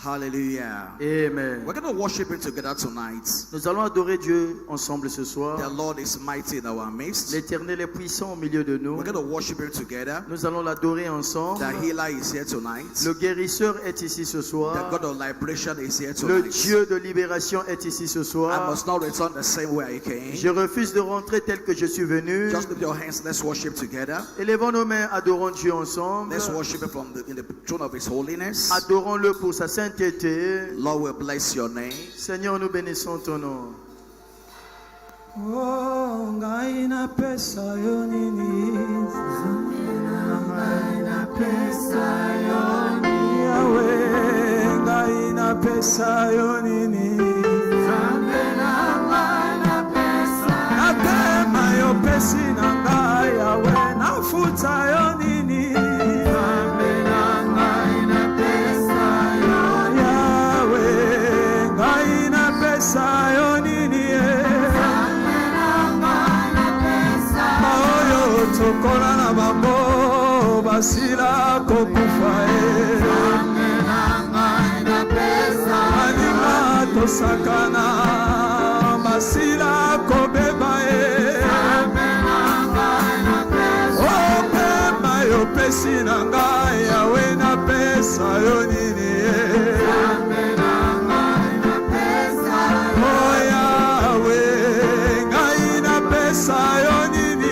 Hallelujah. Amen. We're going to worship Him together tonight. Nous allons adorer Dieu ensemble ce soir. The Lord is mighty in our midst. L'Éternel est puissant au milieu de nous. We're going to worship Him together. Nous allons l'adorer ensemble. The healer is here tonight. Le guérisseur est ici ce soir. The God of liberation is here Le tonight. Dieu de libération est ici ce I soir. must not return the same way I came. Je refuse de rentrer tel que je suis venu. Just lift your hands. Let's worship together. Élevons nos mains, adorons Dieu ensemble. Let's worship Him in the throne of His holiness. Adorons-le pour sa sainteté. Lord, we bless your name. Seigneur, nous bénissons ton nom. Oh, ngai na pesa yo nini? Ngai na pesa yo nini? Yahweh, ngai na pesa yo nini? Natema yo pesi na ngai, Yahweh, nafuta yo nini? Tokola na bambo basila kokufa anima tosakana basila kobeba o pema yo pesi na ngai Yawe na pesa yo nini o Yawe ngai na pesa yo nini.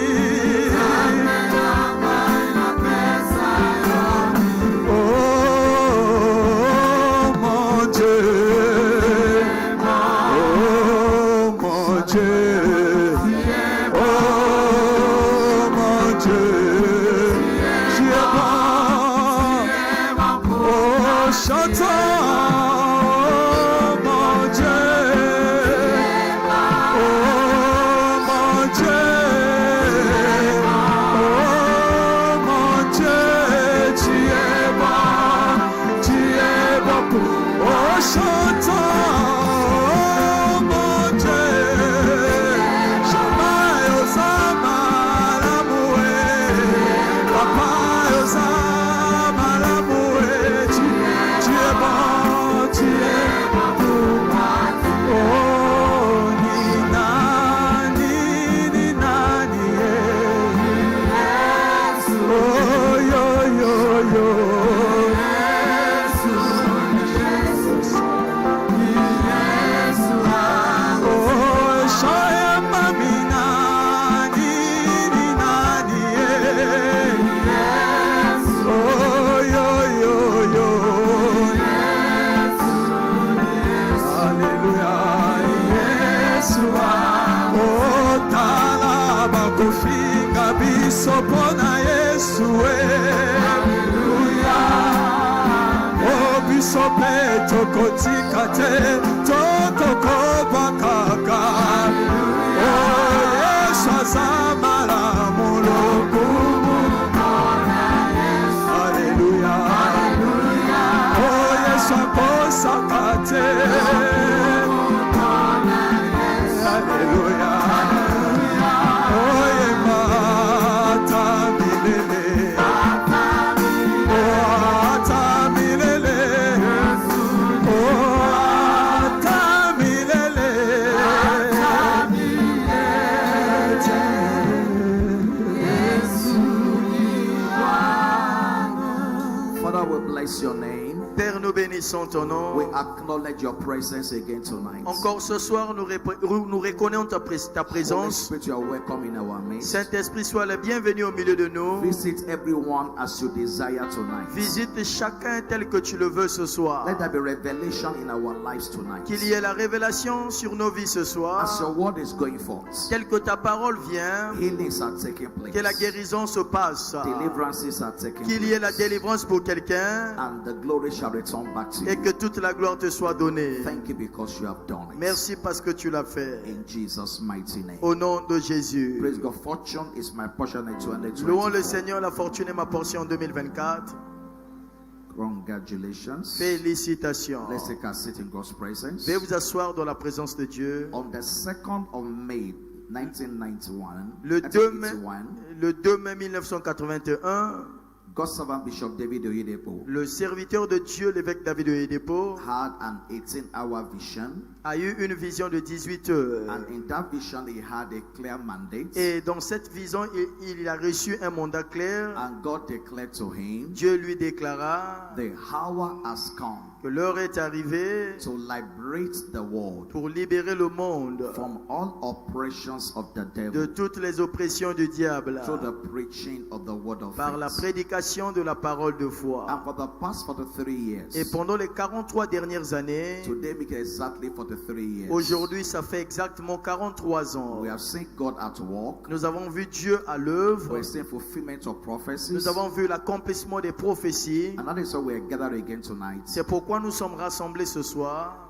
Sopona Yesu, Hallelujah. Oh, bisope tokotika te, tokoko bakaka. Oh, Yesu azamala mulungu. Hallelujah. Oh, Yesu akosakate. Hallelujah. Your name. Père, nous bénissons ton nom. We acknowledge your presence again tonight. Encore ce soir, nous reconnaissons ta présence. Holy Spirit, you are welcome in our midst. Saint-Esprit, sois le bienvenu au milieu de nous. Visit everyone as you desire tonight. Visite chacun tel que tu le veux ce soir. Let there be revelation in our lives tonight. Qu'il y ait la révélation sur nos vies ce soir. As your word is going forth, Tel que ta parole vient, healings are taking place. que la guérison se passe. Deliverances are taking Qu'il y ait la place. délivrance pour quelqu'un. And the glory shall return back to Et you. que toute la gloire te soit donnée. Thank you because you have done it. Merci parce que tu l'as fait. In Jesus' mighty name. Au nom de Jésus. Praise God. Fortune is my portion in 2024. Louons le Seigneur, la fortune est ma portion en 2024. Congratulations. Félicitations. Let's take a seat in God's presence. Veuillez vous asseoir dans la présence de Dieu. On the 2nd of May 1991, Le 2 mai 1981, God's servant Bishop David Oyedepo Le serviteur de Dieu, l'évêque David Oyedepo, had an 18-hour vision, a eu une vision de 18 heures. and in that vision he had a clear mandate, Et dans cette vision, il a reçu un mandat clair. and God declared to him, Dieu lui déclara the hour has come que l'heure est arrivée to liberate the world pour libérer le monde from all oppressions of the de devil toutes les oppressions du diable through the preaching of the word of par la faith. prédication de la parole de foi. And for the past 43 years, Et pendant les 43 dernières années, today make exactly 43 years, aujourd'hui ça fait exactement 43 ans, we have seen God at work. nous avons vu Dieu à l'œuvre, We're seeing fulfillment of prophecies. nous avons vu l'accomplissement des prophéties. And that is why we're gathered again tonight. C'est pourquoi nous sommes rassemblés ce soir.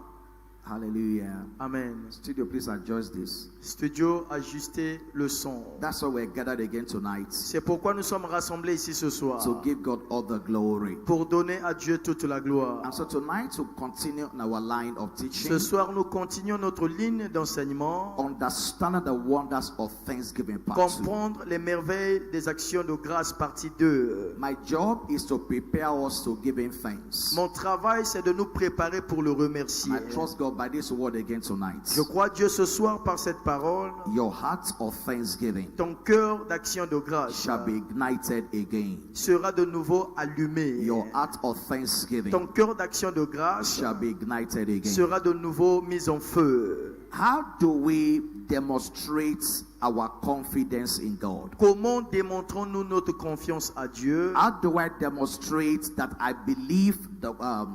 Hallelujah. Amen. Studio, please adjust this. Studio, ajustez le son. That's why we're gathered again tonight. C'est pourquoi nous sommes rassemblés ici ce soir. To give God all the glory. Pour donner à Dieu toute la gloire. And so tonight we'll continue in our line of teaching, Ce soir, nous continuons notre ligne d'enseignement. understanding the wonders of Thanksgiving part 2. Comprendre les merveilles des actions de grâce, partie 2. My job is to prepare us to give him thanks. Mon travail, c'est de nous préparer pour le remercier. I trust God by this word again tonight. Je crois Dieu ce soir par cette parole. Your heart of thanksgiving Ton cœur d'action de grâce shall be ignited again. sera de nouveau allumé. Your heart of thanksgiving Ton cœur d'action de grâce shall be ignited again. sera de nouveau mis en feu. How do we demonstrate our confidence in God? Comment démontrons-nous notre confiance à Dieu? How do I demonstrate that I believe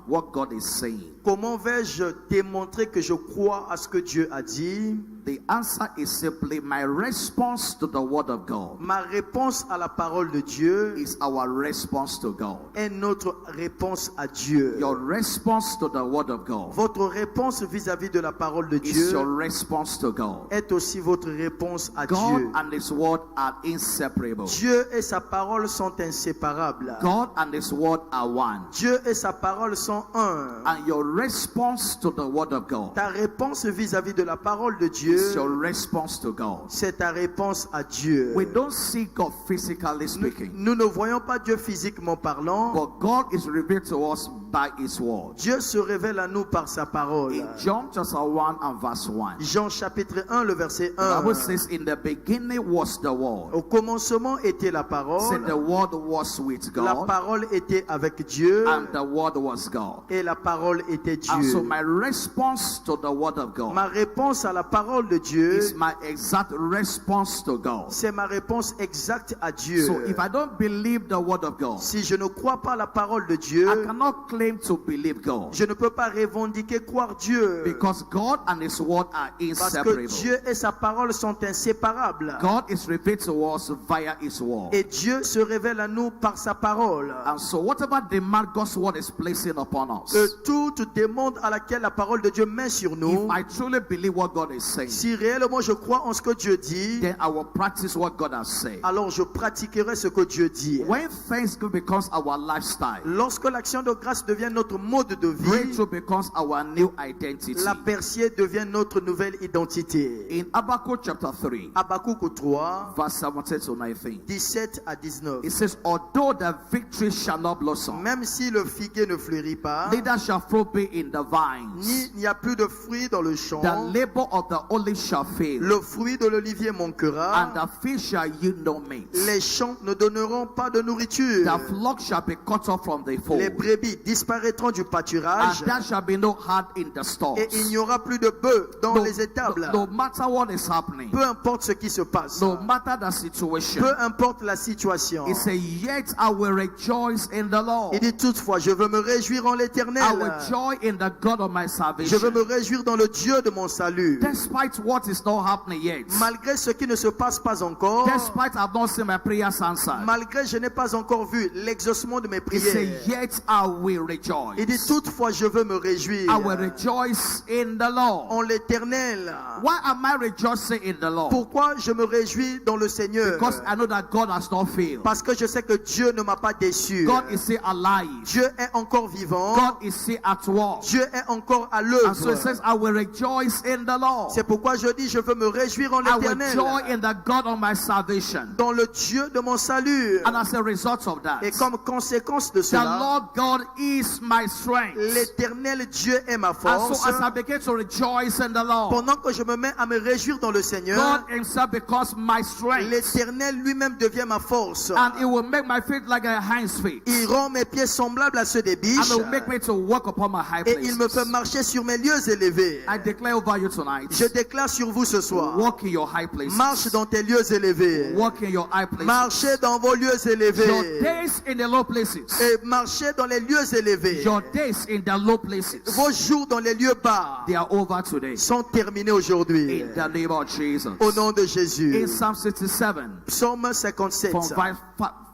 what God is saying? Comment vais-je démontrer que je crois à ce que Dieu a dit? The answer is simply my response to the word of God Ma réponse à la parole de Dieu is our response to God. est notre réponse à Dieu. Your response to the word of God Votre réponse vis-à-vis de la parole de is Dieu your response to God. est aussi votre réponse à God Dieu. and his word are inseparable. Dieu et sa parole sont inséparables. God and his word are one. Dieu et sa parole sont un. And your response to the word of God Ta réponse vis-à-vis de la parole de Dieu, is your response to God. c'est ta réponse à Dieu. We don't see God physically speaking, Nous ne voyons pas Dieu physiquement parlant. but God is revealed to us by his word. Dieu se révèle à nous par sa parole. In John chapter 1 and verse 1, Jean chapitre 1, le verset the 1. Bible says, in the beginning was the word. Au commencement était la Said parole. the word was with La God, parole était avec Dieu. and the word was God. Et la parole était And so Dieu. my response to the word of God Ma réponse à la parole de Dieu, is my exact response to God. c'est ma réponse exacte à Dieu. So if I don't believe the word of God, Si je ne crois pas la parole de Dieu, I cannot claim to believe God, je ne peux pas revendiquer croire Dieu. because God and his word are Parce que inseparable. Dieu et sa parole sont inséparables. God is revealed to us via his word. Et Dieu se révèle à nous par sa parole. And so whatever demand God's word is placing upon us, Toute demande à laquelle la parole de Dieu met sur if nous, I truly believe what God is saying, si réellement je crois en ce que Dieu dit, then I will practice what God has said. alors je pratiquerai ce que Dieu dit. When thanksgiving becomes our lifestyle, Lorsque l'action de grâce devient notre mode de vie, breakthrough becomes our new identity. la percier devient notre nouvelle identité. In Habakkuk chapter 3, Habakkuk 3, verse 17 to 19, 17 à 19. it says, although the victory shall not blossom, Même si le figuier ne fleurit pas, neither shall fruit be in the vines, ni il n'y a plus de fruits dans le champ, the labor of the olive shall fail, le fruit de l'olivier manquera, and the fish shall yield no meat. les champs ne donneront pas de nourriture, The flock shall be cut off from the fold, les brebis disparaîtront du and pâturage, there shall be no herd in the stalls. et il n'y aura plus de bœufs dans les étables. No matter what is happening, Peu importe ce qui se passe, no matter the situation, peu importe la situation, he said, yet I will rejoice in the Lord. il dit toutefois, je veux me réjouir en I l'Éternel. will joy in the God of my Je salvation. veux me réjouir dans le Dieu de mon salut. Despite what is not happening yet, Malgré ce qui ne se passe pas encore, despite I've not seen my prayers answered, malgré je n'ai pas encore vu l'exaucement de mes he said, prières, yet I will rejoice. Il dit toutefois je veux me réjouir I will rejoice in the Lord. en l'Éternel. Why am I rejoicing in the Lord? Pourquoi je me réjouis dans le Seigneur? Because I know that God has not failed. Parce que je sais que Dieu ne m'a pas déçu. God is still alive. Dieu est encore vivant. God is still at work. Dieu est encore à And so it l'œuvre. says, I will rejoice in the Lord. C'est pourquoi je dis je veux me réjouir en I will l'Éternel, joy in the God of my salvation. dans le Dieu de mon salut. And as a result of that, Et comme conséquence de the cela, Lord God is my strength. l'Éternel Dieu est ma And force. so as I begin to rejoice in the Lord, Pendant que je me mets à me réjouir dans le Seigneur, God himself becomes my strength. l'Éternel lui-même devient ma force. And it will make my feet like a hind's feet. Il rend mes pieds semblables à ceux des And biches. it will make me to walk upon my high Et il me fait places. marcher sur mes lieux élevés. I declare over you tonight, Je déclare sur vous ce soir, walk in your high places. marche dans tes lieux élevés. Walk in your high places. Marchez dans vos lieux Your élevés. days in the low places. Et marchez dans les lieux élevés. Your days in the low places. Vos jours dans les lieux bas They are over today. sont terminés aujourd'hui. In the name of Jesus. Au nom de In Jésus. Psalm 67, Psaume 57, from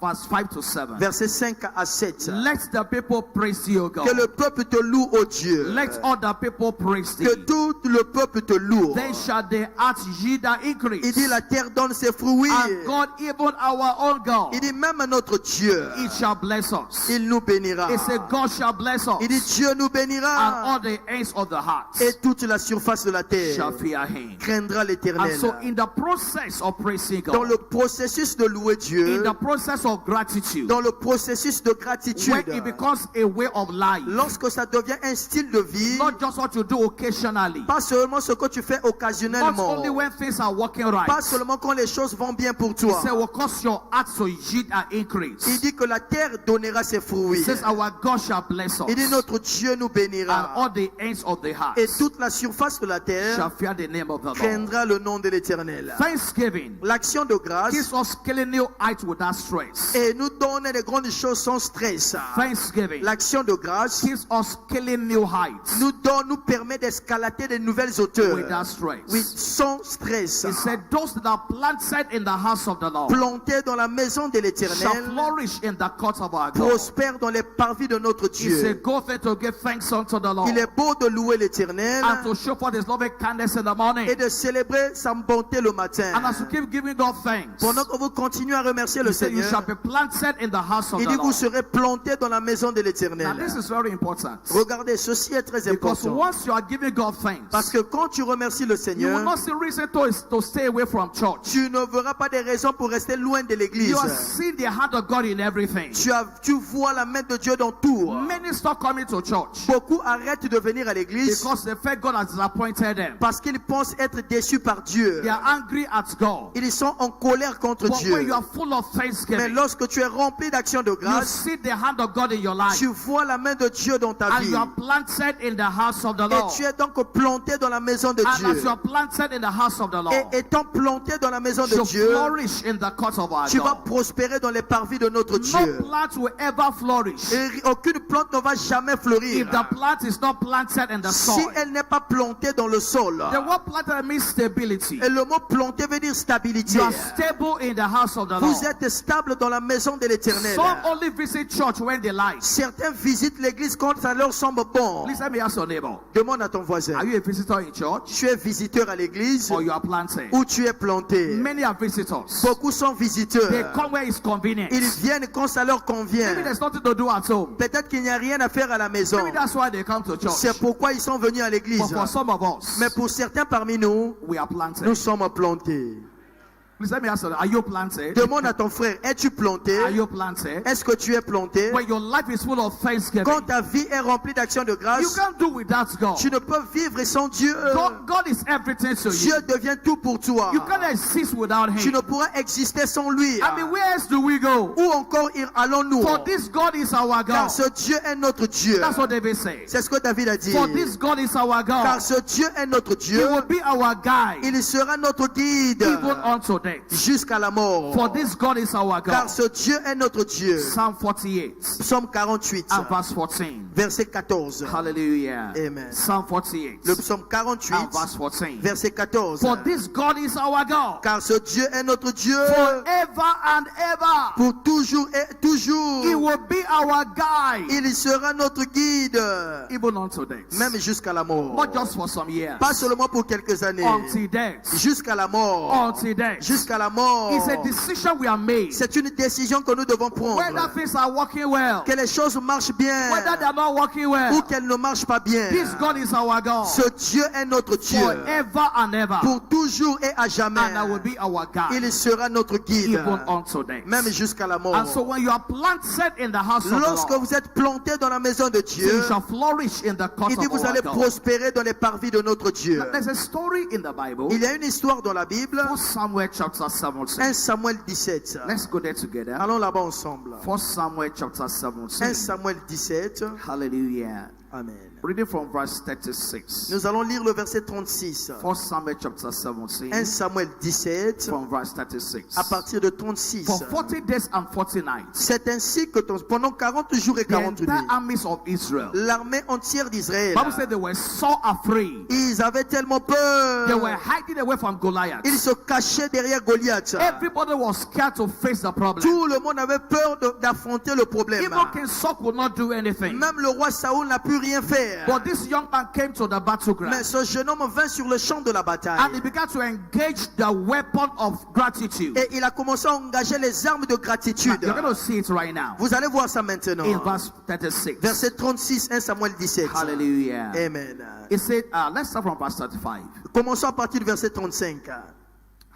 verse 5 to 7. versets 5 à 7. Let the people praise thee, O God. Que le peuple te loue, ô Dieu. Let all the people praise thee. Que tout le peuple te loue. Then shall the earth yield the increase. Il dit la terre donne ses fruits. And God, even our own God, Il dit même notre Dieu, it shall bless us. il nous bénira. It said, God shall bless us. Il dit Dieu nous And bénira. all the ends of the heart Et toute la surface de la shall terre fear him. craindra And l'Éternel. so in the process of praising Dans God, le processus de louer Dieu, in the process of gratitude, dans le processus de gratitude, when it becomes a way of life, lorsque ça devient un style de vie, not just what you do occasionally, pas seulement ce que tu fais not occasionnellement, only when things are working right, pas seulement quand les choses vont bien pour it toi. says, will cause your heart to yield an increase. Il dit que la terre donnera ses fruits. It says, our God shall bless us. Il dit notre Dieu nous And bénira. all the ends of the heart Et toute la surface de la terre shall fear the name of the Lord. craindra le nom de l'Éternel. Thanksgiving L'action de grâce gives us killing new heights without stress. et nous donne des grandes choses sans stress. Thanksgiving L'action de grâce gives us killing new heights nous permet d'escalader de nouvelles hauteurs. without stress. Oui, sans stress. It said, those that are planted in the house of the Lord Plantés dans la maison de shall l'Éternel, flourish in the courts of our God. prospèrent dans les parvis de notre He Dieu. said, go there to give thanks unto the Lord Il est beau de louer l'Éternel and to show forth his loving kindness in the morning. et de célébrer sa bonté le matin. And as you keep giving God thanks, Pendant que vous continuez à remercier le he said, you shall Seigneur, be planted in the house of il the dit vous Lord. serez plantés dans la maison de Now this l'Éternel. is very important. Regardez, ceci est très Because important. once you are giving God Parce thanks, que quand tu remercies le you will Seigneur, not see reason to stay away from church. tu ne verras pas des raisons pour rester loin de l'église. You are seeing the hand of God in everything. Tu vois la main de Dieu dans tout. Many stop coming to church Beaucoup arrêtent de venir à l'église because they felt God has disappointed them. parce qu'ils pensent être déçus par Dieu. They are angry at God. Ils sont en colère contre But when Dieu. you are full of Mais thanksgiving, lorsque tu es rempli d'action de you grâce, see the hand of God in your life. tu vois la main de Dieu dans ta And vie. you are planted in the house of the Et Lord. tu es donc planté dans la maison de And as Dieu. you are planted in the house of the Lord, Et étant planté dans la maison de you Dieu, flourish in the courts of our tu vas God. prospérer dans les parvis de notre No Dieu. plant will ever flourish Et aucune plante ne va jamais fleurir if the plant is not planted in the si soil. elle n'est pas plantée dans le sol. The word planted means stability. Et le mot planté veut dire stabilité. You are stable in the house of the Vous Lord. êtes stable dans la maison de l'Éternel. Some only visit church when they like. Certains visitent l'église quand ça leur semble bon. Please let me ask your neighbor. Demande à ton voisin. Are you a visitor in church Tu es visiteur à l'église or you are planted? ou tu es planté? Many are visitors. Beaucoup sont They visiteurs. come where it's convenient. Ils viennent quand ça leur Maybe convient. there's nothing to do at home. Peut-être qu'il n'y a rien à faire à la maison. Maybe that's why they come to church. C'est pourquoi ils sont venus à But l'église. for some of us, Mais pour certains parmi nous, we are planted. nous sommes plantés. Please let me ask you, are you planted? Demande à ton frère, es-tu planté? Are you planted? Est-ce que tu es planté? When your life is full of thanksgiving, Quand ta vie est remplie d'action de you grâce, can't do without God. tu ne peux vivre sans Dieu. God is everything to Dieu you. devient tout pour toi. You can't exist without Tu Him. ne pourras exister sans lui. I mean, where else do we go? Où encore allons-nous? For this God is our Car God. ce Dieu est notre Dieu. That's what David said. C'est ce que David a dit. For this God is our Car God. ce Dieu est notre He Dieu. will be our guide Il sera notre guide even unto death. death. jusqu'à la mort. For this God is our Car God. ce Dieu est notre Dieu. Psalm 48 Psaume 48, and verse 14. verset 14. Hallelujah. Amen. Psalm 48 Le psaume 48, and verse 14. verset 14. For this God is our God. Car ce Dieu est notre Dieu Forever and ever. pour toujours et He toujours. will be our guide. Il sera notre guide, Even unto death. même jusqu'à la mort. Not just for some years. Pas seulement pour quelques années. Until death. Jusqu'à la mort. Until death. Jusqu'à la mort. It's a decision we are made. C'est une décision que nous devons prendre. Whether things are working well, Que les choses marchent bien whether they are not working ou well, qu'elles ne marchent pas bien. this God is our God. Ce Dieu est notre Dieu Forever and ever. pour toujours et à jamais. And that will be our guide. Il sera notre guide, Even unto death. même jusqu'à la mort. And so when you are planted in the house of the Lorsque Lord, vous êtes planté dans la maison de you Dieu, shall flourish in the cause il dit of vous our allez God. prospérer dans les parvis de notre Dieu. There's a story in the Bible. Il y a une histoire dans la Bible, 1 Samuel chapter 17. 1 Samuel 17. Let's go there together. Allons là-bas ensemble. 1 Samuel chapter 1 17. Samuel 17. Hallelujah. Amen. Reading from verse 36. Nous allons lire le verset 36. 1 Samuel chapter 17. 1 Samuel 17, From verse 36. à partir de 36. For 40 days and 40 nights, C'est ainsi que pendant 40 jours et the 40 nuits, entire armies of Israel, l'armée entière d'Israël, Bible said they were so afraid. ils avaient tellement They peur. were hiding away from Goliath. Ils se cachaient derrière Goliath. Everybody was scared to face the problem. Tout le monde avait peur d'affronter le problème. Even King Saul could not do anything. Même le roi Saoul n'a pu rien faire. But this young man came to the battleground Mais ce jeune homme vint sur le champ de la and bataille. he began to engage the weapon of gratitude. Et il a commencé à engager les armes de Now, gratitude. you're going to see it right now. Vous allez voir ça maintenant. In verse 36. Verset 36, 1 Samuel 17. Hallelujah. Amen. It said, let's start from verse 35. Commençons à partir du verset 35.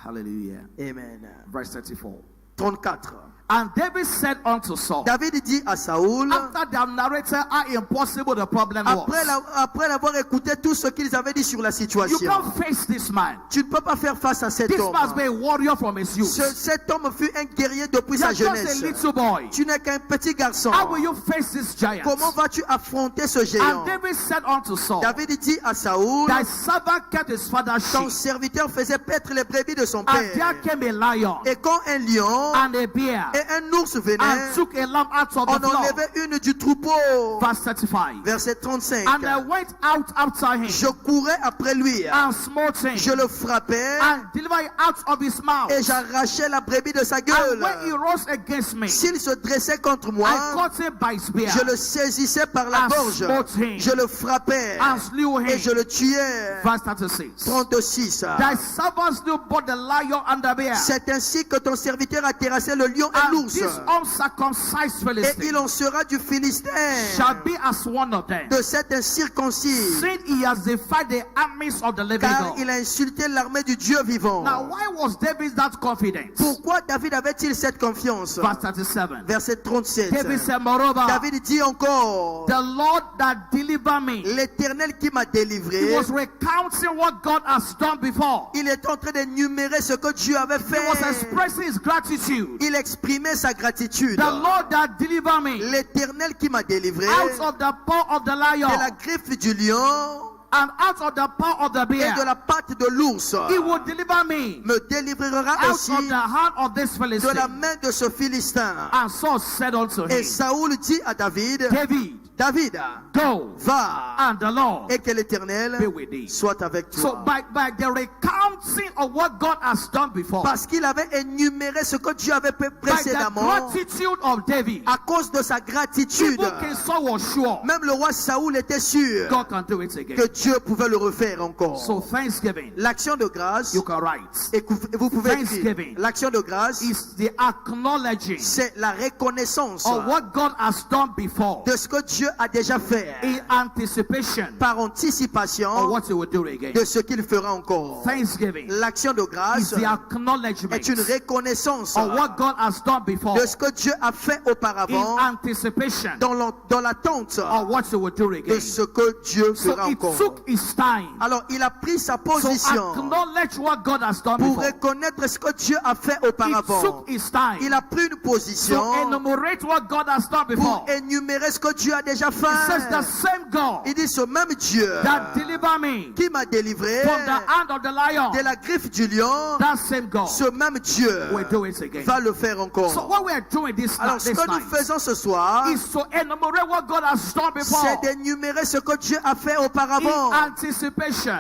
Hallelujah. Amen. Verse 34. 34. And David said unto Saul, David dit à Saoul, after they have narrated how impossible the problem was, après l'avoir écouté tout ce qu'ils avaient dit sur la you situation, can't face this man. tu ne peux pas faire face à cet This homme. must be a warrior from his youth. Cet homme fut un guerrier depuis You're sa just a jeunesse. little boy. Tu n'es qu'un petit garçon. How will you face this giant? Comment vas-tu affronter ce And géant? David said unto Saul, David dit à Saoul, thy servant kept his father's ton sheep, serviteur faisait paître les brebis de son and there père. came a lion Et quand un lion and a bear, et un ours venaient, and took a lamb out of on the flock. enlevait une du troupeau. Verse 35. Verset 35. And I went out after him Je courais après lui. and smote him Je le frappais and delivered him out of his mouth. et j'arrachais la brebis de sa And gueule. when he rose against me, S'il se dressait contre moi, I caught him by spear je le saisissais par la and gorge. smote him Je le frappais and slew et je him. le tuais. Verse 36. 36. Thy servants slew both the lion and the bear, C'est ainsi que ton serviteur a terrassé le lion et and l'ours. this uncircumcised Et il Philistine en sera du Philistin, shall be as one of them, de cet incirconcis, saying he has defied the armies of the living car God. il a insulté l'armée du Dieu vivant. Now, why was David that confident? Pourquoi David avait-il cette confiance? Verse 37. Verset 37. David said, moreover, David dit encore, the Lord that delivered me, l'Éternel qui m'a he délivré. was recounting what God has done before. Il est en train d'énumérer ce que Dieu avait He was fait. expressing his gratitude. Il exprimait sa gratitude. The Lord that delivered me L'Éternel qui m'a délivré out of the paw of the de la lion griffe du lion and out of the paw of the et bear. de la patte de l'ours. He will deliver me Me délivrera out aussi of the hand of this de la Philistine. main de ce Philistin. And Saul said unto Et him, Saoul dit à David, David, David, go, va, and the Lord et que l'Éternel be with thee. soit avec So toi. by the recounting of what God has done before, Parce qu'il avait énuméré ce que Dieu avait fait by the précédemment, gratitude of David, à cause de sa gratitude, even King Saul was sure même le roi Saoul était sûr God can do it again. que Dieu pouvait le refaire encore. So thanksgiving, L'action de grâce, you can write, et vous pouvez écrire, Thanksgiving l'action de grâce, is the acknowledging c'est la reconnaissance of what God has done before de ce que Dieu a déjà fait in anticipation par of anticipation what he will do again. de ce qu'il fera encore. Thanksgiving L'action de is grâce the acknowledgement est une reconnaissance of what God has done before de ce que Dieu a fait in auparavant anticipation dans l'attente of what he will do de again. ce que Dieu So fera it encore. took his time. Alors il a pris sa So position acknowledge what God has done pour before. reconnaître ce que Dieu a fait It auparavant. took his time Il a pris une to position enumerate what God has done pour before. énumérer ce que Dieu a déjà déjà It says the fait. same God Il dit ce même Dieu that delivered me qui m'a délivré from the hand of the lion, de la griffe du lion, that same God ce même Dieu will do it again. va le faire So encore. what we are doing this Alors ce this que nous night faisons ce soir, is to enumerate what God has done before c'est d'énumérer ce que Dieu a fait in auparavant, anticipation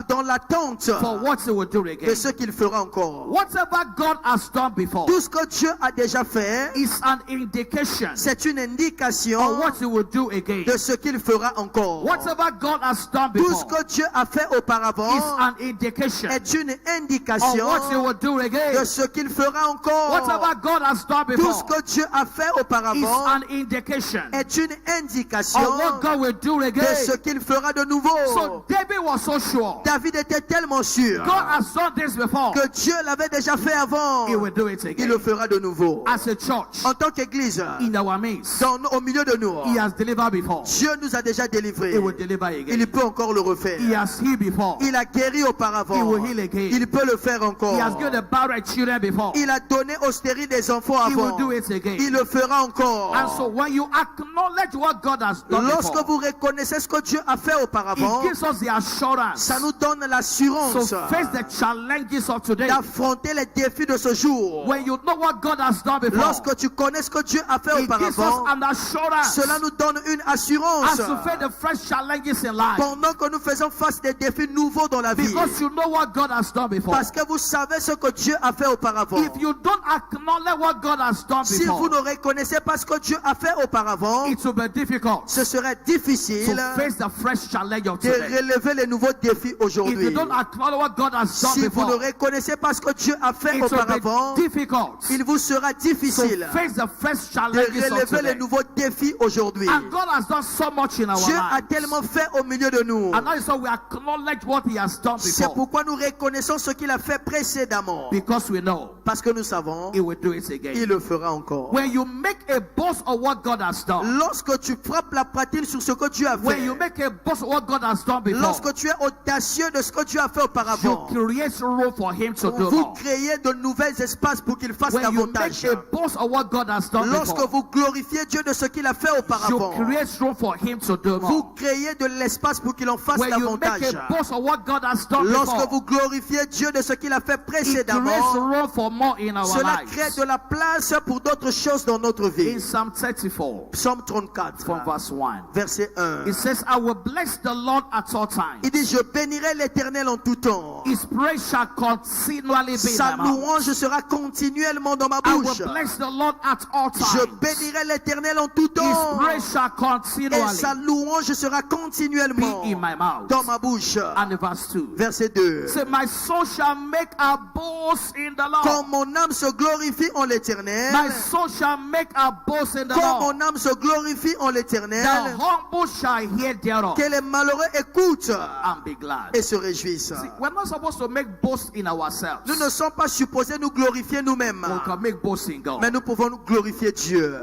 dans l'attente for what he will do de again. ce qu'il fera encore. Whatever God has done before Tout ce que Dieu a déjà fait, is an indication c'est une indication of what he will do again. de ce qu'il fera encore. Whatever God has done Tout ce before que Dieu a fait auparavant is an indication est une of indication what he will do de again. ce qu'il fera encore. Whatever God has done Tout ce before que Dieu a fait is auparavant an indication est une indication of what God will do de again. ce qu'il fera de nouveau. So David was so sure David était tellement sûr God has done this before. que Dieu l'avait déjà fait avant. He will do it Il again. le fera de nouveau. As a church En tant qu'église, in our midst, au milieu de nous, he has delivered before. Dieu nous a déjà délivrés. He will deliver again. Il peut encore le refaire. He has healed before. Il a guéri He auparavant. will heal again. Il peut le faire encore. He has given the barren children before. Il a donné aux stériles des enfants He will avant. do it again. Il le fera encore. And so when you acknowledge what God has done Lorsque before, vous reconnaissez ce que Dieu a fait auparavant, it gives us the assurance ça nous donne to l'assurance face the challenges of today. d'affronter les défis de ce jour. When you know what God has done before, Lorsque tu connais ce que Dieu a fait it gives us auparavant, an assurance cela nous donne une as assurance to face the fresh challenges in life. pendant que nous faisons face des défis nouveaux dans la vie. Because you know what God has done before. Parce que vous savez ce que Dieu a fait auparavant. If you don't acknowledge what God has done Si vous before, ne reconnaissez pas ce que Dieu a fait auparavant, it will be difficult ce serait to difficile face the fresh challenge of de today. relever les nouveaux défis If you aujourd'hui. don't acknowledge what God has done Si vous ne before, reconnaissez pas ce que Dieu a fait it will auparavant, be difficult il vous sera to difficile face the fresh de challenges of relever les today. nouveaux défis aujourd'hui. And God has done so much in our Dieu a lives. tellement fait au milieu de nous. And now so we acknowledge what He has done C'est before, pourquoi nous reconnaissons ce qu'il a fait précédemment. because we know Parce que nous savons, He will do it il again. le fera encore. When you make a boast of what God has done, Lorsque tu frappes la poitrine sur ce que Dieu a when fait, you make a boast of what God has done before, lorsque tu es audacieux de ce que Dieu a fait you auparavant, create room for Him to do vous more. créez de nouveaux espaces pour qu'il fasse When you make davantage. a boast of what God has done Lorsque before, vous glorifiez Dieu de ce qu'il a fait you auparavant, create room for Him to do vous more. créez de l'espace pour qu'il en fasse When you make davantage. a boast of what God has done Lorsque before, vous glorifiez Dieu de ce qu'il a fait it précédemment, creates room for more in our cela crée lives. de la place pour d'autres choses dans notre In vie. Psalm 34, Psaume 34, from verse 1, verset 1. it says, I will bless the Lord at all times. Il dit, je bénirai l'Éternel en tout temps. His praise shall continually be in Sa my mouth. louange sera continuellement dans ma I will bouche. bless the Lord at all Je times. bénirai l'Éternel en tout His temps. praise shall Et continually sa louange sera be continuellement in my mouth. dans ma bouche. And verse 2. Verset 2. Say, my soul shall make a boast in the Lord. Quand mon âme se glorifie en l'Éternel, My soul shall make a boast in the quand Lord. mon âme se glorifie en The l'Éternel, humble shall hear thereof que les malheureux écoutent and be glad. et se réjouissent. See, we're not supposed to make boast in ourselves. Nous ne sommes pas supposés nous glorifier nous-mêmes, We can make boast in God. mais nous pouvons nous glorifier Dieu.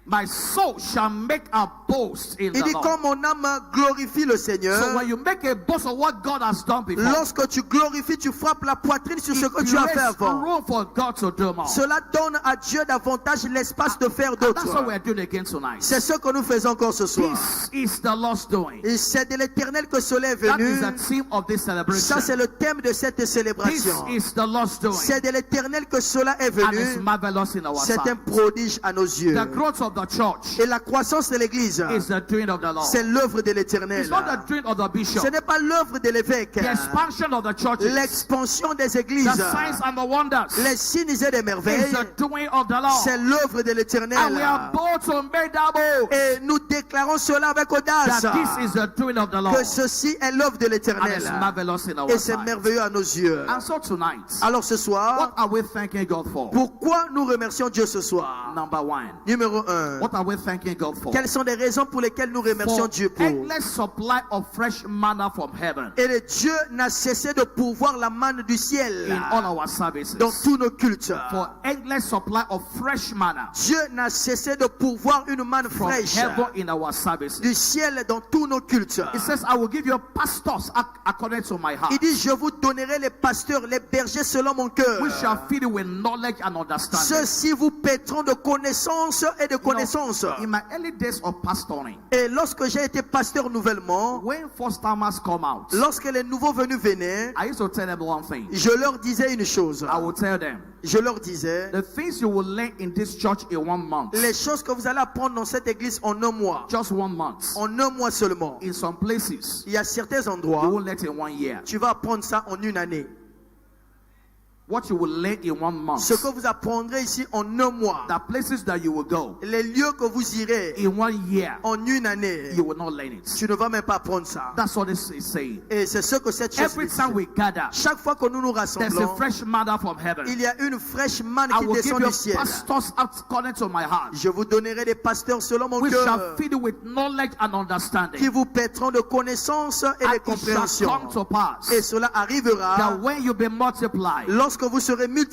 My soul shall make a boast in Il the dit, quand Lord. mon âme glorifie le So Seigneur, when you make a boast of what God has done before, lorsque tu glorifies, tu frappes la poitrine sur ce it que tu as fait creates avant. room for God to do more. Cela donne à Dieu davantage l'espace de faire That's what d'autres. we're doing again tonight. C'est ce que nous faisons encore ce soir. This is the Lord's doing. Et c'est de l'Éternel que cela est That venu. is the theme of this celebration. Ça, c'est le thème de cette This célébration. is the Lord's doing. C'est de l'Éternel que cela est And it's venu. marvelous in our C'est un sight. prodige à nos yeux. The growth of the church Et la croissance de l'Église, is the doing of the Lord. c'est l'œuvre de l'Éternel. It's not the doing of the bishop. Ce n'est pas l'œuvre de l'évêque. The expansion of the churches, L'expansion des the églises, signs and the wonders, les signes et des is merveilles, the doing of the c'est Lord. l'œuvre de And we l'Éternel. are bold to make that bold Et nous déclarons cela avec audace, that this is the doing of the Lord. que ceci est l'œuvre de And it's l'Éternel. marvelous in our Et c'est sight. merveilleux à nos yeux. And so tonight, Alors ce soir, what are we thanking God for? pourquoi nous remercions Dieu ce soir? Number one, Numéro 1. what are we thanking God for? Quelles sont les raisons pour lesquelles nous remercions For Dieu pour? endless supply of fresh manna from heaven Et le Dieu n'a cessé de pourvoir la manne du in ciel all our services. dans tous nos cultes. For endless supply of fresh manna Dieu n'a cessé de pourvoir une manne from fraîche heaven in our services. du ciel dans tous nos cultes. It says, I will give you pastors according to my heart, Il dit, je vous donnerai les pasteurs, les bergers selon mon cœur. which shall feed you with knowledge and understanding. Ceux-ci vous paîtront de connaissances et de Your connaissance. In my early days of pastoring, Et lorsque j'ai été pasteur nouvellement, when first timers come out, lorsque les nouveaux venus venaient, I used to tell them one thing. je leur disais une chose. I will tell them, Je leur disais, the things you will learn in this church in 1 month, les choses que vous allez apprendre dans cette église en un mois, just 1 month, en un mois seulement. in some places, Il y a certains you endroits, will learn in 1 year. tu vas apprendre ça en une année. What you will learn in 1 month, Ce que vous apprendrez ici en un mois, the places that you will go les lieux que vous irez in 1 year, en une année, you will not learn it. tu ne vas même pas apprendre ça. That's what this is saying. Et c'est ce que cette chose Every dit. time we gather, Chaque fois que nous nous there's a rassemblons, fresh manna from heaven. il y a une fraîche manne I qui will give descend you du ciel. pastors according to my heart, Je vous donnerai des pasteurs selon mon which shall cœur, feed you with knowledge and qui understanding. vous paîtront de connaissances et de And it shall compréhension. come to pass Et cela arrivera that when you be multiplied lorsque vous serez and you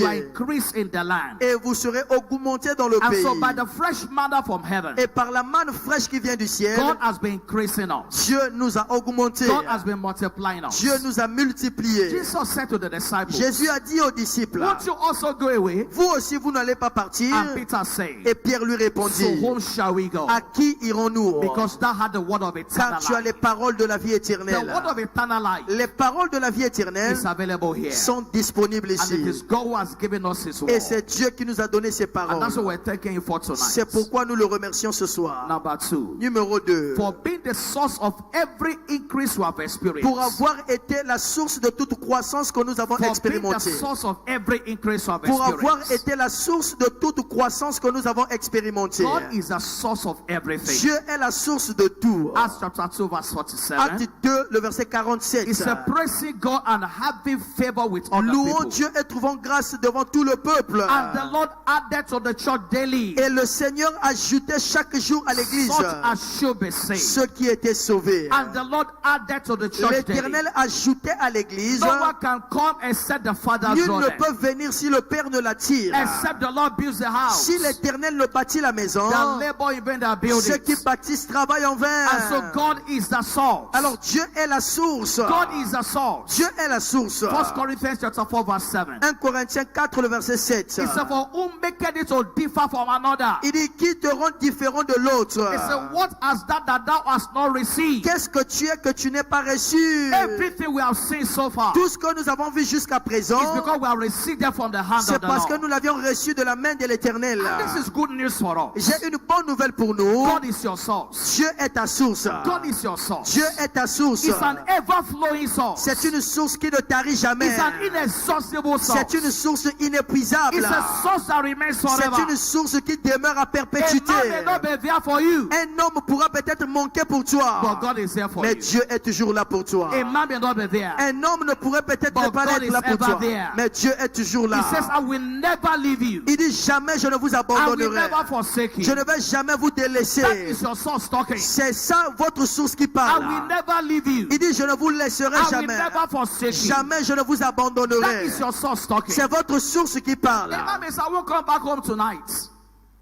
are multipliés increased in the land, et vous serez augmentés dans le and pays. so by the fresh manna from heaven, Et par la manne fraîche qui vient du ciel, God has been increasing us. Dieu nous a augmentés. God has been multiplying us. Dieu nous a multipliés. Jesus said to the disciples, Jésus a dit aux disciples, won't you also go away? vous aussi vous n'allez pas partir. And Peter said, Et Pierre lui so répondit, whom shall we go? à qui irons-nous? Because thou had the word of eternal Car tu as les life. paroles de la vie The éternelle. word of eternal life Les paroles de la vie éternelle is available here. sont disponibles And it ici. is God who has given us his word. Et c'est Dieu qui nous a donné ces And paroles. that's what we're thanking you for C'est tonight. pourquoi nous le remercions ce soir. Number 2. Numéro 2. For being the source of every increase we have experienced. Pour avoir été la source de toute croissance que nous avons For being the expérimentée. source of every increase we have Pour avoir experienced. été la source de toute croissance que nous avons expérimentée. God is the source of everything. Dieu est la source de tout. Acts chapter 2 verse 47. Acte 2, le verset 47. It's a praising God and having favor with other Louons people. Dieu et trouvons grâce devant tout le peuple. And the Lord added to the church daily Et le Seigneur ajoutait chaque jour à l'église such as should be saved. ceux qui étaient sauvés. And the Lord added to the church daily. L'Éternel ajoutait à l'église, No one can come except the Father nul draw ne them. peut venir si le Père ne l'attire. Except the Lord builds the house. Si l'Éternel ne bâtit la maison, The labor in vain that build ceux it. qui bâtissent travaillent en vain. And so God is the source. Alors Dieu est la source. God is the source. Dieu est la source. 1 Corinthians chapter 4 verse 7. 1 Corinthiens 4, le verset 7. He said, for whom maketh it to differ from another? Il dit, qui te rend différent de l'autre? He said, what hast that thou hast not received? Qu'est-ce que tu es que tu n'es pas reçu? Everything we have seen so far Tout ce que nous avons vu jusqu'à présent, is because we have received them from the hand c'est of the parce que Lord. nous l'avions reçu de la main de l'Éternel. And this is good news for us. J'ai une bonne nouvelle pour nous. God is your source. Dieu est ta source. God is your source. Dieu est ta source. It's an ever-flowing source. C'est une source qui ne tarit jamais. It's an inexhaustible source. C'est une source inépuisable. It's a source that remains forever. C'est une source qui demeure à A perpétuité. man may not be there for you, Un homme pourra peut-être manquer pour but toi, God is there for mais you. Dieu est toujours là pour toi. A man may not be there. Un homme ne pourrait peut-être But pas God être là is pour ever toi, there. mais Dieu est toujours là. He says, I will never leave you. Il dit jamais je ne vous I will abandonnerai. never forsake Je you. ne vais jamais vous That délaisser. is your source talking. C'est ça votre source qui I parle. will never leave you. Il dit je ne vous laisserai I will jamais. never forsake you. Jamais je ne vous That abandonnerai. is your source talking. C'est votre source qui parle. A man may say, I won't come back home tonight.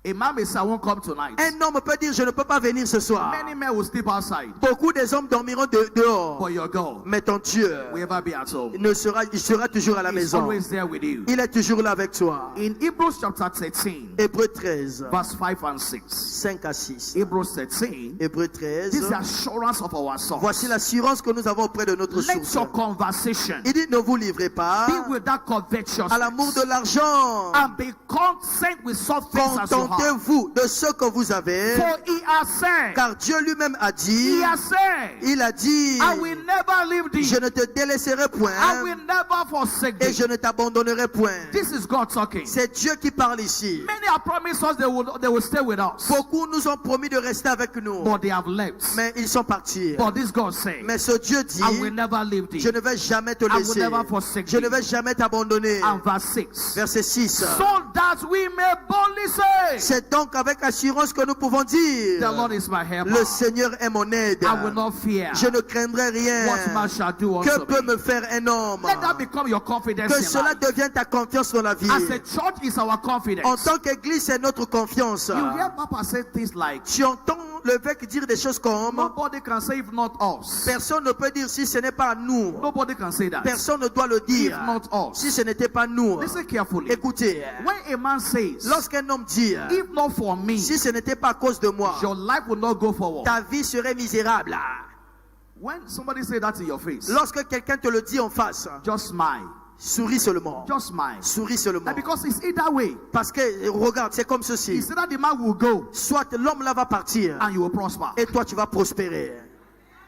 A man may say, I won't come tonight. Un homme peut dire je ne peux pas venir ce soir. Many men will sleep outside, Beaucoup des hommes dormiront dehors. but your God Mais ton Dieu, will ever be at home. il sera toujours à la He's maison. always there with you. Il est toujours là avec toi. In Hebrews chapter 13, Hébreux 13, verse 5 and 6. 5 à 6. Hebrews 13, Hébreux this is 13. the assurance of our source. Voici l'assurance que nous avons auprès de notre Let source. your conversation Il dit ne vous livrez pas be without covetousness, à l'amour de l'argent. and be content with soft things as you have. Contentez-vous de ce que vous avez. For he has said, Car Dieu lui-même a he dit, has said, il a dit, I will never leave thee. je ne te délaisserai I point will never forsake et thee. je ne t'abandonnerai point. This is God talking. C'est Dieu qui parle ici. Many have promised us they will stay with us, Beaucoup nous ont promis de rester avec nous, but they have left. mais ils sont partis. But this God said, Mais ce Dieu dit, I will never leave thee. je ne vais jamais te I will laisser. never forsake Je ne thee. vais jamais t'abandonner. And verse 6. Verset 6. So that we may boldly say, C'est donc avec assurance que nous pouvons dire, the Lord is my helper. le Seigneur est mon aide. I will not fear Je ne craindrai rien. what man shall do Que unto peut me. me faire un homme? Let that become your confidence Que in cela life. devienne ta confiance dans la vie. As a church is our En confidence. tant qu'église, c'est notre confiance. You hear Papa say things like, Tu entends l'évêque dire des choses comme Nobody can say if not us. personne ne peut dire si ce n'est pas nous. Nobody can say that. Personne ne doit le If dire not us. si ce n'était pas nous. Listen carefully. Écoutez, When a man says, lorsqu'un homme dit if not for me, si ce n'était pas à cause de moi, your life will not go forward. ta vie serait misérable. When somebody say that in your face, Lorsque quelqu'un te le dit en face, just smile. souris seulement. Just smile. Souris seulement. And because it's either way. Parce que regarde, c'est comme ceci. It's either the man will go Soit l'homme là va partir and you will prosper. et toi tu vas prospérer.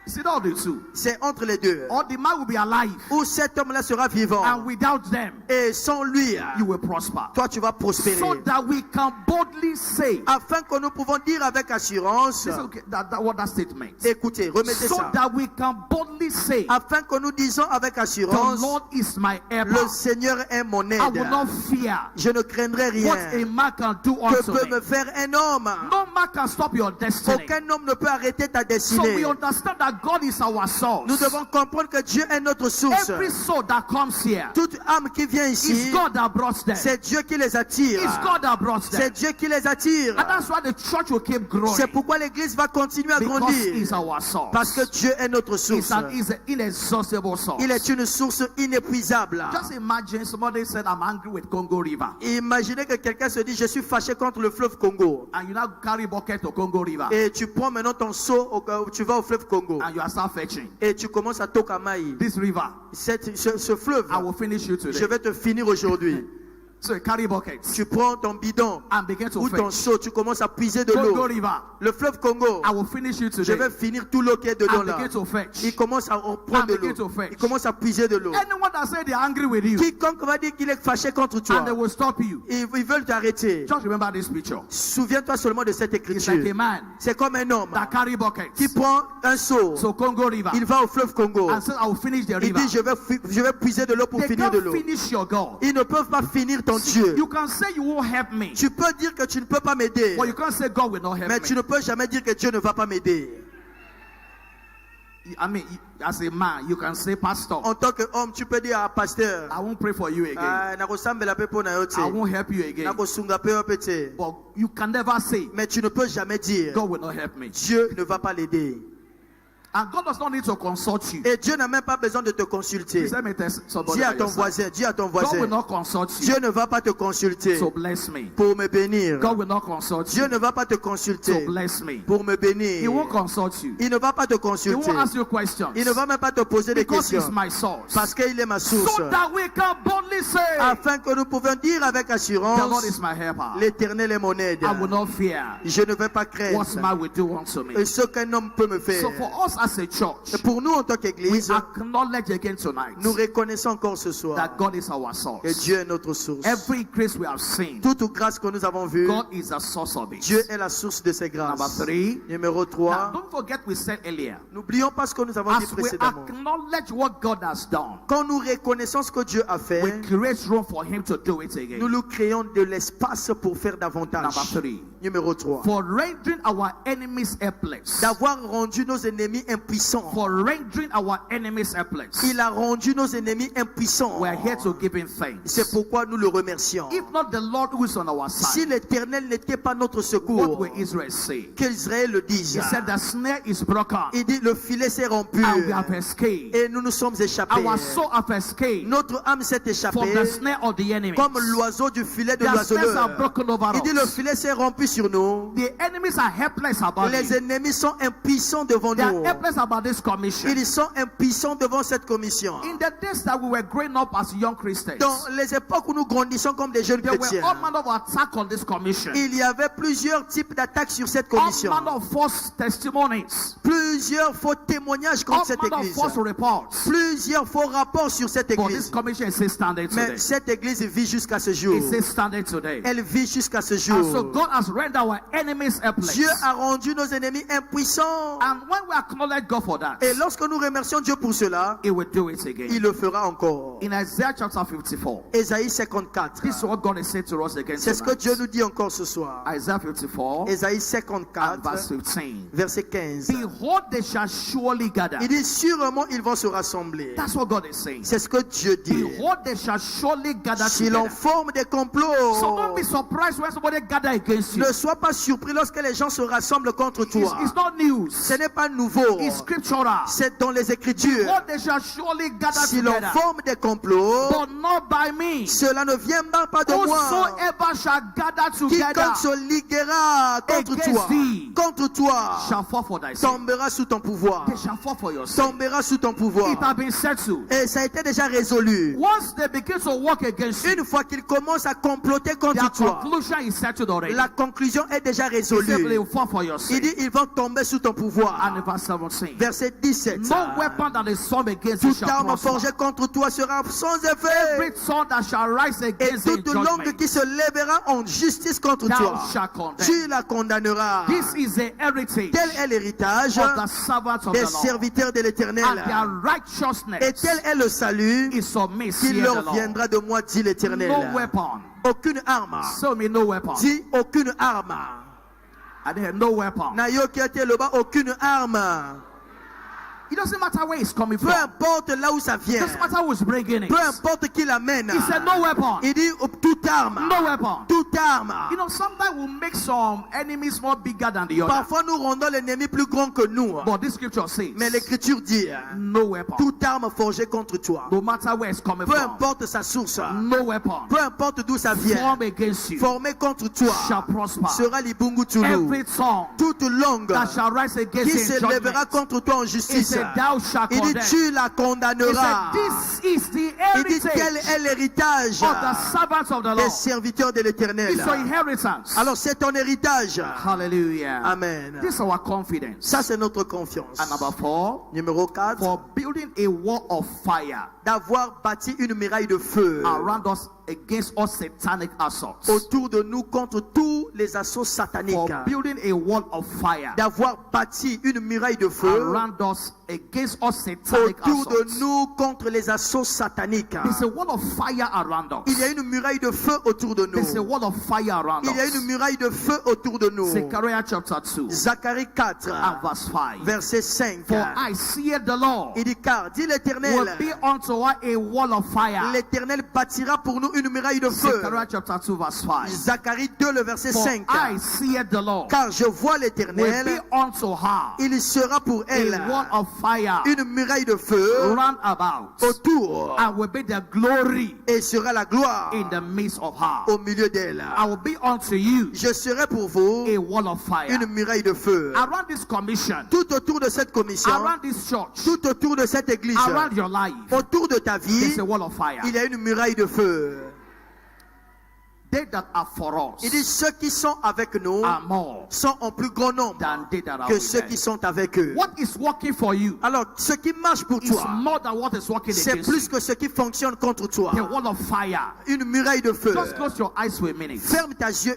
It's either of the two. C'est entre les deux. Or the man will be alive Ou cet homme là sera vivant and without them, et sans lui, you will prosper. toi tu vas prospérer. So that we can boldly say, Afin que nous pouvons dire avec assurance, listen, okay, what that statement. écoutez, remettez So ça. that we can boldly say, Afin que nous disons avec the assurance, Lord is my helper. le Seigneur est mon aide. I will not fear Je ne craindrai what rien. a man can do Que unto peut me. me faire un homme? No man can stop your destiny. Aucun homme ne peut arrêter ta So destinée. we understand that God is our source. Nous devons comprendre que Dieu est notre source. Every soul that comes here, Toute âme qui vient it's ici, God that brought them. c'est Dieu qui les attire. It's God that brought C'est them. Dieu qui les attire. And that's why the church will keep growing. C'est pourquoi l'église va continuer à Because grandir. He's our source. Parce que Dieu est notre source. It's an inexhaustible source. Il est une source inépuisable. Just imagine somebody said, I'm angry with Congo River. Imaginez que quelqu'un se dit, je suis fâché contre le fleuve Congo. And you now carry bucket to Congo River. Et tu prends maintenant ton seau, tu vas au fleuve Congo. And you are start fetching. Et tu commences à Tokamai. This river, Ce fleuve, I will finish you je today. vais te finir aujourd'hui. So you carry buckets Tu prends ton bidon and begin to ou ton fetch. seau, tu commences à puiser de Congo l'eau. River, Le fleuve Congo, I will finish you je today. vais finir tout l'eau qui est dedans And là. begin to fetch. Il commence à prendre de And begin l'eau. to fetch. Il commence à puiser de l'eau. Anyone that say they are angry with you Quiconque va dire qu'il est fâché contre toi, and they will stop you. ils veulent t'arrêter. Just remember this picture. Souviens-toi seulement de cette It's like écriture. a man C'est comme un homme that carry buckets. qui prend un seau. So Congo River. Il va au fleuve Congo. And says, I will finish the Il river. dit, je vais puiser de l'eau pour They finir de can't l'eau. finish your God. Ils ne peuvent pas finir ton Dieu. You can say you won't help me. Tu peux dire que tu ne peux pas m'aider, But you can't say God will not help mais me. tu ne peux jamais dire que Dieu ne va pas m'aider. I mean, as a man, you can say, Pastor, En tant qu'homme, tu peux dire à pasteur, I won't pray for you again. nakosambela pe mpo na yo te, I won't help you again. nakosunga pe yo pe te. But you can never say, Mais tu ne peux jamais dire, God will not help me. Dieu ne va pas l'aider. And God does not need to consult you. Et Dieu n'a même pas besoin de te consulter. Please let me tell somebody Dis à by ton your side. voisin, dis à ton God will voisin, not consult you. Dieu ne va pas te consulter So bless me. pour me bénir. God will not consult Dieu you. ne va pas te So consulter bless me. pour me He bénir. won't consult you. Il ne va pas te He consulter. won't ask you questions. Il ne va même pas te poser des Because he's questions. my source. Parce qu'il est ma source. So that we can boldly say, Afin que nous pouvons dire avec the Lord assurance, is my helper. l'Éternel est mon aide. I will not fear Je ne vais pas what craindre man will do unto me. et ce qu'un homme peut me faire. So for us as a church, Et pour nous, en tant we qu'Église, acknowledge again tonight nous reconnaissons encore ce soir that God is our que source. Dieu est notre source. Every grace we have seen, Toute grâce que nous avons vue, God is the source of it. Dieu est la source de ces Number grâces. 3. Numéro Now, 3, don't forget we said earlier, n'oublions pas ce que nous avons dit as we précédemment. acknowledge what God has done, Quand nous reconnaissons ce que Dieu a we fait, create room for Him to do it again. nous nous créons de l'espace pour faire davantage. Number 3. Numéro 3, For rendering our enemies helpless. d'avoir rendu nos ennemis impuissants. For rendering our enemies helpless. Il a rendu nos ennemis impuissants. We are here to give Him thanks. C'est pourquoi nous le remercions. If not the Lord who is on our Si side, l'Éternel n'était pas notre what secours, will Israel say? qu'Israël le dise. He said the snare is broken Il dit le filet s'est rompu and we have escaped. et nous nous sommes échappés. Our soul have escaped Notre âme s'est from échappée the snare of the enemy. comme l'oiseau du filet de Their snares are l'oiseleur. broken over Il dit le us. filet s'est rompu sur nous. The enemies are helpless about Les it. ennemis sont impuissants devant They are nous. helpless about this commission. Ils sont impuissants devant cette commission. In the days that we were growing up as young Christians, Dans les époques où nous grandissons comme des jeunes there were chrétiens, all manner of attack on this commission. il y avait plusieurs types d'attaques sur cette All commission. manner of false testimonies. Plusieurs faux témoignages All contre cette manner of église. false reports. Plusieurs faux rapports sur cette But this église. commission is still standing today. Mais cette église vit jusqu'à ce jour. It's still standing today. Elle vit jusqu'à ce And so jour. God has rendered our enemies helpless. Dieu a rendu nos ennemis impuissants. And when we acknowledge acknowledge God for that, Et lorsque nous remercions Dieu pour cela, He will do it il again. le fera encore. In Isaiah chapter 54, Ésaïe 54. this is what God is saying to us again C'est ce que Dieu tonight. nous dit encore ce soir. Isaiah 54 Ésaïe and 54, verse 15. verset 15. Behold, they shall surely gather. Il dit sûrement ils vont se rassembler. That's what God is saying. C'est ce que Dieu dit. Behold, they shall surely gather S'il en together. forme des So complots, don't be surprised when somebody gather against you. ne sois pas surpris lorsque les gens se rassemblent contre toi. It's not news. Ce n'est pas nouveau. It's scriptural. C'est dans les Écritures. Behold, they shall surely gather S'il en together. forme des complots, But not by me. cela ne viendra pas de moi. Whosoever shall gather together Quiconque se liguera contre against toi, thee contre toi, shall fall for thy sake. tombera sous ton pouvoir. They shall fall for your sake. Tombera sous ton It pouvoir. has been settled. Et ça a été déjà résolu. Once they begin to work against you, Une fois qu'ils commencent à comploter their contre toi, conclusion is settled already. la conclusion est déjà He said they résolue. will fall for your Il sake. dit ils vont tomber sous ton pouvoir. And verse 17. Verset 17. No weapon that is formed against you Toute shall arme prosper. forgée contre toi sera sans effet. Every tongue that shall rise Et against thee in toute langue judgment, qui se lèvera en justice contre thou toi, shalt condemn. tu la condamneras. This is the heritage Tel est l'héritage of the servants of des the Lord. serviteurs de And l'Éternel. their Et righteousness tel est le salut is submit, qui saith the leur Lord. viendra de moi, dit l'Éternel. No weapon. Aucune arme. So me no weapon. Dis aucune arme. And then no weapon. Nayoki ate loba aucune arme. It doesn't matter where it's coming Peu from. importe là où ça It vient. doesn't matter who's bringing it. Peu importe qui l'amène. He said no weapon. Il dit toute arme. No weapon. Toute arme. You know, sometimes we make some enemies more bigger than the other. Parfois nous rendons l'ennemi plus grand que nous. But this scripture says Mais l'Écriture dit no weapon. toute arme forgée contre toi. No matter where it's coming Peu from. importe sa source. No weapon. Peu importe d'où ça vient. Form against you Formé contre toi shall prosper. sera l'Ibungu Tulu. Every tongue Toute langue that shall rise against qui you se in lèvera judgment, contre toi en he justice. said, thou shalt Il dit condemn. tu la He condamneras. said, this is the Il dit quel heritage est l'héritage of the servants of the des Lord. serviteurs de l'Éternel. It's your inheritance. Alors c'est ton héritage. Hallelujah. Amen. This is our confidence. Ça c'est notre confiance. And number 4, Numéro 4, for building a wall of fire d'avoir bâti une muraille de feu around us against all satanic assaults. autour de nous contre tous les assauts sataniques. For building a wall of fire D'avoir bâti une muraille de feu around us against all satanic autour de assaults. nous contre les assauts sataniques. There's a wall of fire around Il y a us. une muraille de feu autour de nous. There's a wall of fire around Il y a us. une muraille de feu autour de nous. Zechariah chapter 2 Zacharie 4, and verse 5. verset 5. For I see the Lord Il dit car, dit will l'Éternel, be unto us a wall of fire. l'Éternel bâtira pour nous une muraille de feu. Zechariah chapter 2 verse 5. Zacharie 2, le verset For 5. I see the Lord Car je vois will be l'Éternel, unto her il sera pour elle a wall of fire une muraille de feu round about, autour and will be the glory et sera la gloire in the midst of her. au milieu d'elle. I will be unto you Je serai pour vous a wall of fire. une muraille de feu. Around this commission, Tout autour de cette commission, around this church, tout autour de cette église, around your life, autour de ta vie, there's a wall of fire. il y a une muraille de feu. They that are for us Il dit ceux qui sont avec nous are more sont en plus grand nombre than they that are que with ceux them. qui sont avec eux. What is working for you Alors, ce qui marche pour is toi, more than what is working c'est against plus you. que ce qui fonctionne contre toi. The wall of fire. Une muraille de feu. Just close your eyes for a minute. Ferme tes yeux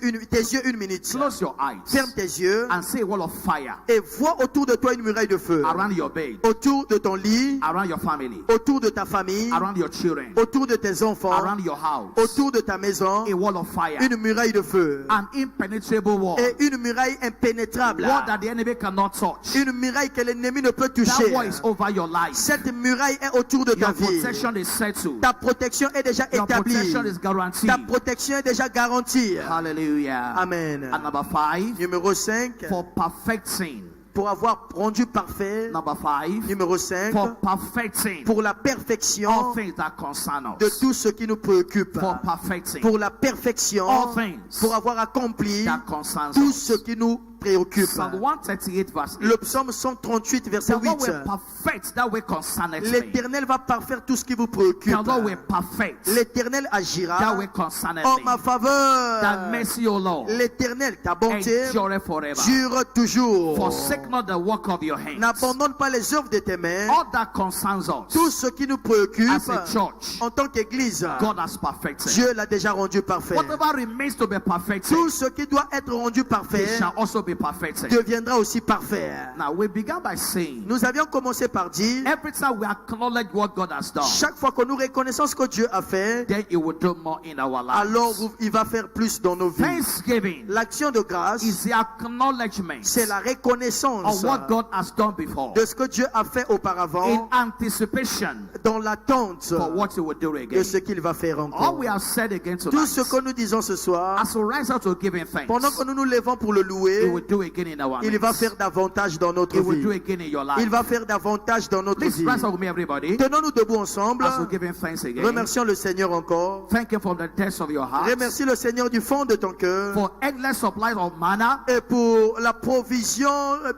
une minute. Close your eyes Ferme tes yeux and say a wall of fire et vois autour de toi une muraille de feu. around your bed, Autour de ton lit, around your family, autour de ta famille, around your children, autour de tes enfants, around your house. autour de ta maison, A wall of fire, une muraille de feu. an impenetrable wall, Et une muraille impénétrable. wall that the enemy cannot touch. Une muraille que l'ennemi ne peut That toucher. wall is over your life. Cette muraille est autour de ta Your vie. protection is settled. Ta protection est déjà Your établie. protection is guaranteed. Ta protection est déjà garantie. Hallelujah. Amen. And number 5, Numéro 5, for perfecting. pour avoir rendu parfait. Number 5, Numéro 5, for perfecting pour la all perfection things that concern de us. tout ce qui nous préoccupe. For perfecting Pour la perfection, all things pour avoir accompli that concerns tout us. ce qui nous préoccupe. Psalm 138 verse 8. Le psaume 138, verset The Lord 8. will perfect that way concerneth me. L'Éternel va parfaire tout ce qui vous The préoccupe. Lord will perfect L'Éternel that agira way concerneth en me. ma faveur. That mercy, O Lord, L'Éternel, ta bonté, endure forever. dure toujours. Forsake not the work of your hands. N'abandonne pas les œuvres de tes mains. All that concerns Tout us ce qui nous préoccupe as a church, en tant qu'Église, God has perfected. Dieu l'a déjà rendu parfait. Whatever remains to be perfected, Tout ce qui doit être rendu it parfait shall also be perfected. deviendra aussi parfait. Now, we began by saying, Nous avions commencé par dire, every time we acknowledge what God has done, chaque fois que nous reconnaissons ce que Dieu a fait, then He will do more in our alors lives. il va faire plus dans nos vies. Thanksgiving L'action de grâce, is the acknowledgement c'est la reconnaissance of what God has done before, de ce que Dieu a fait in auparavant, anticipation dans l'attente for what He will do de again. ce qu'il va faire All encore. we have said again Tout tonight, ce que nous disons ce soir, as we rise out to giving thanks, pendant que nous nous levons pour le He louer, will do again in our il va midst. faire davantage dans notre He will do vie. again in your Il life. va faire davantage dans notre Please vie. rise up with me, everybody, Tenons-nous debout ensemble. as we giving thanks again. Remercions le Seigneur encore. Thank Him from the depths of your heart Remercie le Seigneur du fond de ton cœur for endless supplies of manna et pour la provision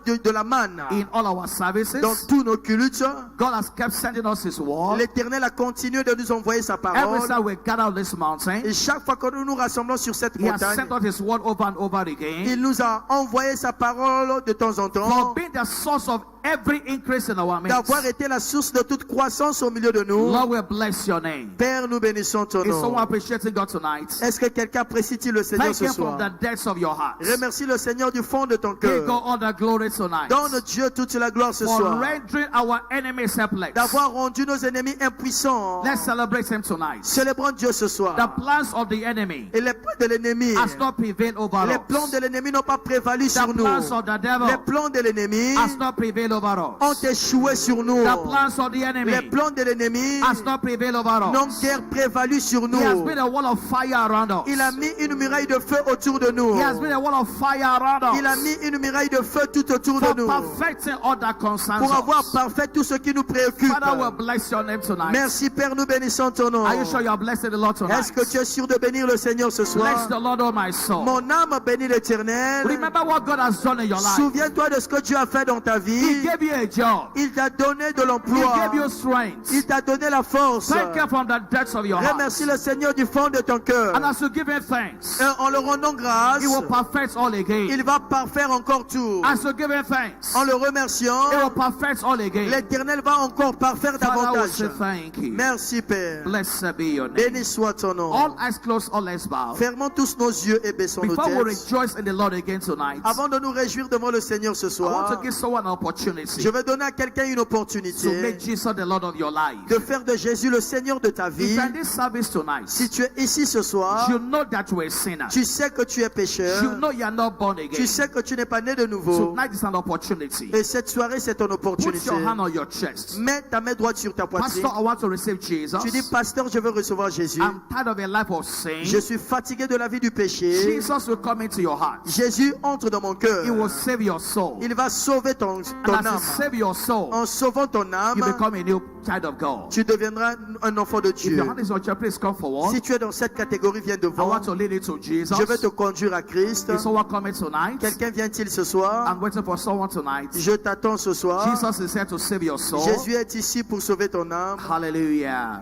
de la manne in all our services. dans tous nos cultes. God has kept sending us His word. L'Éternel a continué de nous envoyer sa Every parole. time we gather on this mountain, Et chaque fois que nous nous rassemblons sur cette He has montagne, sent us His word over and over again il nous a envoyé sa parole de temps en for temps, being the source of every increase in our midst. d'avoir été la source de toute croissance au milieu de nous. Lord, we bless your name. Père, nous bénissons ton Is someone nom. appreciating God tonight? Est-ce que quelqu'un apprécie-t-il le Seigneur Thank ce Him from soir? the depths of your heart. Remercie le Seigneur du fond de ton Give God cœur. all the glory tonight Donne Dieu toute la gloire ce for soir. rendering our enemies helpless. D'avoir rendu nos ennemis impuissants. Let's celebrate Him tonight. Célébrons Dieu ce soir. The plans of the enemy Et les plans de l'ennemi, has not prevailed over les plans us. de l'ennemi n'ont pas prévalu The sur nous. plans of the Les devil plans de l'ennemi has not prevailed over ont us. échoué sur nous. The plans of the Les enemy plans de l'ennemi has not prevailed over n'ont us. guère prévalu sur He has nous. been a wall of fire around us. Il a mis une muraille de feu autour de nous. He has been a wall of fire around Il a us mis une muraille de feu tout autour de for nous. perfecting all that concerns Pour avoir us. parfait tout ce qui nous préoccupe. Father, we bless your name tonight. Merci Père, nous bénissons ton nom. Are you sure you are blessing the Lord tonight? Est-ce que tu es sûr de bénir le Seigneur ce Bless soir? the Lord, oh my soul. Mon âme bénit l'Éternel. Remember what God has done in your life. Souviens-toi de ce que Dieu a fait dans ta He vie. gave you a job. Il t'a donné de He l'emploi. gave you strength. Il t'a donné la force. Thank you from the depths of your heart. Remercie le Seigneur du fond de ton cœur. And as you give Him thanks, Et en le rendant grâce, He will perfect all again. il va parfaire encore tout. As you give Him thanks, En le remerciant, He will perfect all again. l'Éternel va encore parfaire Father, we davantage. say thank you. Merci Père. Blessed be your name. Béni soit ton nom. All eyes closed, all eyes bowed. Fermons tous nos yeux et baissons nos Before we têtes. rejoice in the Lord again tonight, Avant de nous réjouir devant le Seigneur ce I want to soir, give someone an opportunity je vais donner à quelqu'un une to opportunité make Jesus the Lord of your life. de faire de Jésus le Seigneur de ta If vie. you're in this service tonight, Si tu es ici ce soir, you know that you're a sinner. tu sais que tu es pécheur, You know you're not born tu again. sais que tu n'es pas né de nouveau. Tonight is an opportunity. Et cette soirée, c'est ton Put opportunité. your hand on your chest. Mets ta main droite sur ta poitrine. Pastor, I want to receive Jesus. Tu dis, pasteur, je veux recevoir Jésus. I'm tired of a life of sin. Je suis fatigué de la vie du péché. Jesus will come into your heart. Jésus entre dans mon cœur. He will save your soul. Il va sauver ton And as He âme. save your soul, En sauvant ton âme, you become a new child of God. tu deviendras un enfant de If Dieu. your hand is on your please come forward. Si tu es dans cette catégorie, viens I devant. want to lead you to Jesus. Je vais te conduire à Christ. Is someone coming tonight? Quelqu'un vient-il ce soir? I'm waiting for someone tonight. Je t'attends ce soir. Jesus is here to save your soul. Jésus est ici pour sauver ton âme. Hallelujah.